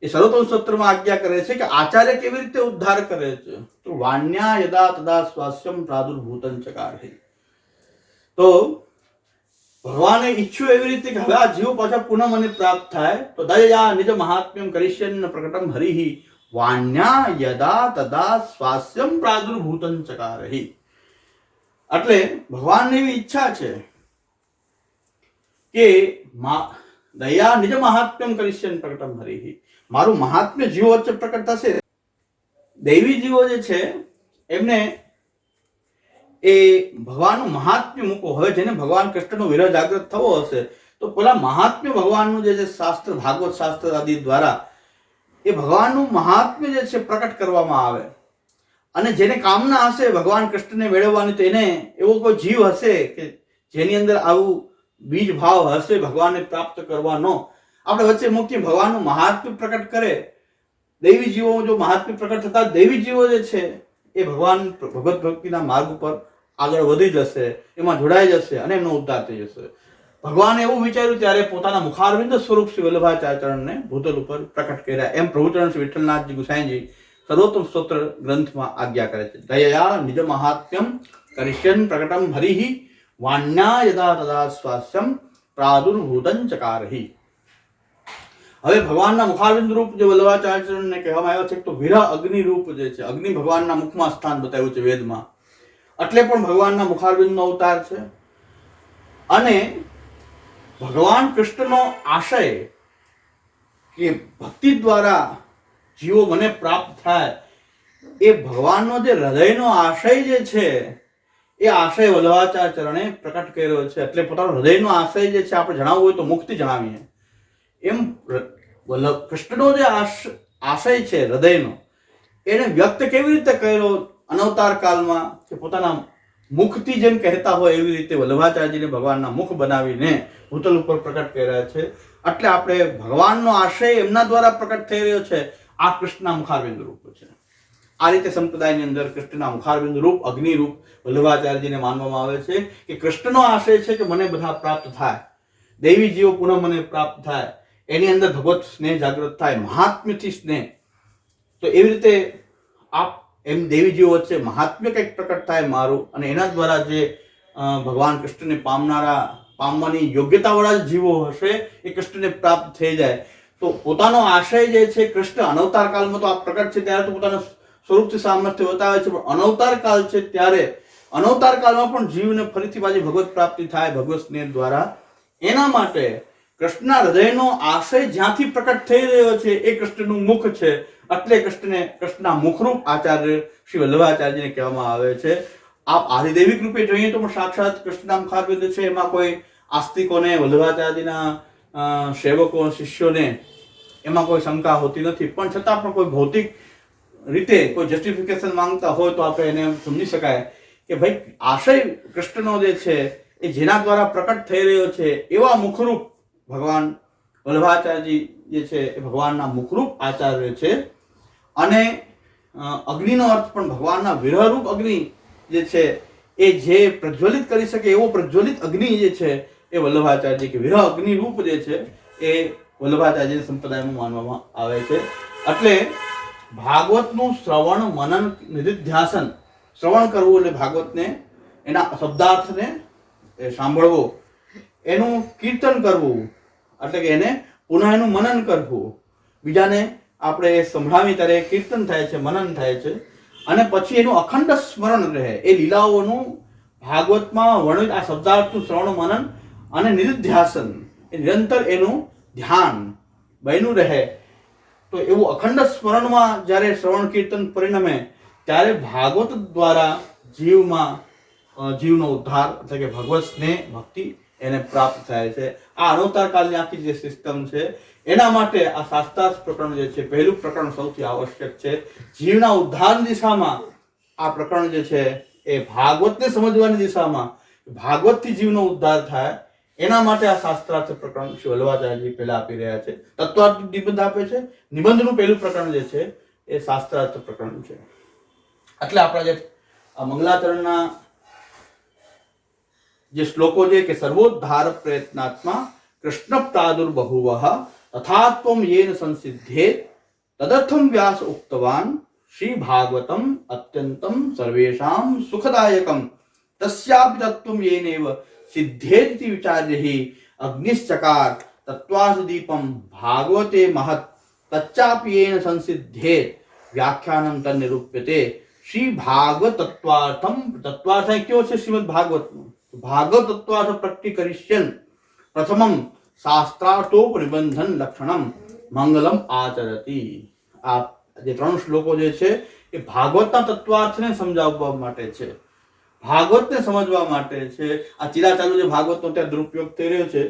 એ સર્વોત્તમ સ્તોત્રમાં આજ્ઞા કરે છે કે આચાર્ય કેવી રીતે ઉદ્ધાર કરે છે. તો વાણ્યા યદા તદા સ્વાસ્યમ પ્રાદુર્ભૂતં ચકારે. તો ભગવાને ઈચ્છ્યું એવી રીતે કે હવે આ જીવ પાછા પુનઃ મને પ્રાપ્ત થાય તો દયા નિજ મહાત્મ્યમ કરીષ્યન પ્રકટમ હરિ વાણ્યા યદા તદા સ્વાસ્યમ પ્રાદુર્ભૂતં ચકારે. એટલે ભગવાનની એવી ઈચ્છા છે કે દયા નિજ મહાત્મ્યમ કરીષ્યન પ્રકટમ હરિ, મારું મહાત્મ્ય જીવો વચ્ચે પ્રકટ થશે. દૈવી જીવો જે છે એમને એ ભગવાનનું મહાત્મ્ય મૂકો. હવે જેને ભગવાન કૃષ્ણનો વિરહ જાગૃત થવો હશે તો પેલા મહાત્મ્ય ભગવાનનું જે શાસ્ત્ર, ભાગવત શાસ્ત્ર આદિ દ્વારા એ ભગવાનનું મહાત્મ્ય જે છે પ્રકટ કરવામાં આવે. અને જેને કામના હશે ભગવાન કૃષ્ણને મેળવવાની, તો એને એવો કોઈ જીવ હશે કે જેની અંદર આવું બીજ ભાવ હશે ભગવાનને પ્રાપ્ત કરવાનો. આપણે વચ્ચે મુક્તિ ભગવાનનું મહાત્મ્ય પ્રકટ કરે. દૈવી જીવો જો મહાત્મ્ય પ્રકટ થતા દૈવી જીવો જે છે એ ભગવાન ભગવત ભક્તિના માર્ગ ઉપર આગળ વધી જશે, એમાં જોડાઈ જશે અને એમનો ઉદ્ધાર થઈ જશે. ભગવાને એવું વિચાર્યું ત્યારે પોતાના મુખારવિંદ સ્વરૂપ શ્રી વલ્લભાચાર્યચરણને ભૂતલ ઉપર પ્રકટ કર્યા. એમ પ્રભુચરણ શ્રી વિઠ્ઠલનાથજી ગુસાઈજી સર્વોત્તમ સ્તોત્ર ગ્રંથમાં આજ્ઞા કરે છે. દયયા નિજ મહાત્મ્યમ કરિષ્યન પ્રકટમ હરિહિ વાણ્યા યદા તદા સ્વાસ્યમ પ્રાદુર્ભૂતં ચકારહિ. હવે ભગવાનના મુખારવિંદ રૂપ જે વલ્લભાચાર્યચરણને કહેવામાં આવ્યો છે તો વિરહ અગ્નિ રૂપ જે છે, અગ્નિ ભગવાનના મુખમાં સ્થાન બતાવ્યું છે વેદમાં, એટલે પણ ભગવાનના મુખારવિંદનો અવતાર છે. અને ભગવાન કૃષ્ણનો આશય કે ભક્તિ દ્વારા જીવો મને પ્રાપ્ત થાય, એ ભગવાનનો જે હૃદયનો આશય જે છે એ આશય વલ્લભાચાર્યચરણે પ્રકટ કર્યો છે. એટલે પોતાનો હૃદયનો આશય જે છે આપણે જણાવવું હોય તો મુક્તિ જણાવીએ. એમ કૃષ્ણનો જે આશય છે હૃદયનો, એને વ્યક્ત કેવી રીતે કર્યો અનવતાર કાળમાં, કે પોતાના મુખથી જેમ કહેતા હોય એવી રીતે વલ્લભાચાર્યજીને ભગવાનના મુખ બનાવીને ભૂતલ ઉપર પ્રકટ કર્યા છે. એટલે આપણે ભગવાનનો આશય એમના દ્વારા પ્રકટ થઈ રહ્યો છે. આ કૃષ્ણના મુખારવિંદ રૂપ છે. આ રીતે સંપ્રદાયની અંદર કૃષ્ણના મુખારવિંદ રૂપ, અગ્નિ રૂપ વલ્લભાચાર્યજીને માનવામાં આવે છે કે કૃષ્ણનો આશય છે કે મને બધા પ્રાપ્ત થાય, દૈવી જીવો પુનઃ મને પ્રાપ્ત થાય, એની અંદર ભગવત સ્નેહ જાગૃત થાય, મહાત્મ્યથી સ્નેહ. તો એવી રીતે આપ એમ દેવી જીવો વચ્ચે મહાત્મ્ય કંઈક પ્રકટ થાય મારું, અને એના દ્વારા જે ભગવાન કૃષ્ણને પામવાની યોગ્યતાવાળા જીવો હશે એ કૃષ્ણને પ્રાપ્ત થઈ જાય. તો પોતાનો આશય જે છે કૃષ્ણ અનવતાર કાળમાં તો આ પ્રકટ છે ત્યારે તો પોતાના સ્વરૂપથી સામર્થ્ય બતાવે છે, પણ અનવતાર કાળ છે ત્યારે અનવતાર કાળમાં પણ જીવને ફરીથી પાછી ભગવત પ્રાપ્તિ થાય ભગવત સ્નેહ દ્વારા. એના માટે કૃષ્ણના હૃદયનો આશય જ્યાંથી પ્રકટ થઈ રહ્યો છે એ કૃષ્ણનું મુખ છે. એટલે કૃષ્ણના મુખરૂપ આચાર્ય શ્રી વલ્લભાચાર્યજીને કહેવામાં આવે છે. આપ આદિદૈવિક રૂપે જોઈએ તો પણ સાક્ષાત કૃષ્ણના મુખારવિંદ છે. એમાં કોઈ આસ્તિકોને, વલ્લભાચાર્યજીના સેવકો, શિષ્યોને એમાં કોઈ શંકા હોતી નથી. પણ છતાં પણ કોઈ ભૌતિક રીતે કોઈ જસ્ટિફિકેશન માંગતા હોય તો આપણે એને સમજી શકાય કે ભાઈ આશય કૃષ્ણનો જે છે એ જેના દ્વારા પ્રકટ થઈ રહ્યો છે એવા મુખરૂપ ભગવાન વલ્લભાચાર્યજી જે છે એ ભગવાનના મુખરૂપ આચાર્ય છે. અને અગ્નિનો અર્થ પણ ભગવાનના વિરહરૂપ અગ્નિ જે છે એ જે પ્રજ્વલિત કરી શકે એવો પ્રજ્વલિત અગ્નિ જે છે એ વલ્લભાચાર્યજી કે વિરહ અગ્નિ રૂપ જે છે એ વલ્લભાચાર્યજી સંપ્રદાયમાં માનવામાં આવે છે. એટલે ભાગવતનું શ્રવણ, મનન, નિધિધ્યાસન, શ્રવણ કરવું એટલે ભાગવતને એના શબ્દાર્થને સાંભળવો, એનું કીર્તન કરવું એટલે કે એને પુનઃ એનું મનન કરવું, બીજાને આપણે સંભળાવી ત્યારે કીર્તન થાય છે, મનન થાય છે, અને પછી એનું અખંડ સ્મરણ રહે. એ લીલાઓનું ભાગવતમાં વર્ણિત આ શબ્દાર્થનું શ્રવણ, મનન અને નિધિધ્યાસન, એ નિરંતર એનું ધ્યાન બન્યું રહે. તો એવું અખંડ સ્મરણમાં જ્યારે શ્રવણ કીર્તન પરિણમે ત્યારે ભાગવત દ્વારા જીવનો ઉદ્ધાર એટલે કે ભગવત સ્નેહ, ભક્તિ એને પ્રાપ્ત થાય છે. આ અનવતાર કાળની આખી જે સિસ્ટમ છે એના માટે આ શાસ્ત્રાર્થ પ્રકરણ જે છે પહેલું પ્રકરણ સૌથી આવશ્યક છે. જીવના ઉદ્ધારની દિશામાં આ પ્રકરણ જે છે એ ભાગવતને સમજવાની દિશામાં ભાગવતથી જીવનો ઉદ્ધાર થાય એના માટે આ શાસ્ત્રાર્થ પ્રકરણ શ્રી વલ્લભાચાર્યજી પહેલા આપી રહ્યા છે. તત્વાર્થ નિબંધ આપે છે. નિબંધનું પહેલું પ્રકરણ જે છે એ શાસ્ત્રાર્થ પ્રકરણ છે. એટલે આપણા જે મંગલાચરણના જે શ્લોકો છે કે સર્વોદ્ધાર પ્રયત્નાત્મા કૃષ્ણ પ્રાદુર્બહુવઃ તથાત્વમ યેન સંસિદ્ધેત તદર્થમ વ્યાસ ઉક્તવાન શ્રી ભાગવતમ અત્યંતમ સર્વેષાં સુખદાયકમ તસ્યાપि તત્વમ યેનેવ સિદ્ધેતિ વિચાર્યહિ અગ્નિશ્ચકાર તત્વાસ દીપમ ભાગવતે મહત તચ્ચાપि યેન સંસિદ્ધેત વ્યાખ્યાનમ તન્નિરૂપ્યતે. શ્રી ભાગવત તત્વાર્થમ, તત્વાર્થ કયો છે શ્રીમદ ભાગવતનું? ભાગવત તત્વાર્થ પ્રકટીકરિષ્યન પ્રથમમ શાસ્ત્રાર્થોપનિબંધન લક્ષણમ મંગલમ આચરતી. આ જે 3 શ્લોકો જે છે એ ભાગવતના તત્વાર્થને સમજાવવા માટે છે, ભાગવતને સમજવા માટે છે. આ ચિરાચાલુ જે ભાગવતનો ત્યાં દુરુપયોગ થઈ રહ્યો છે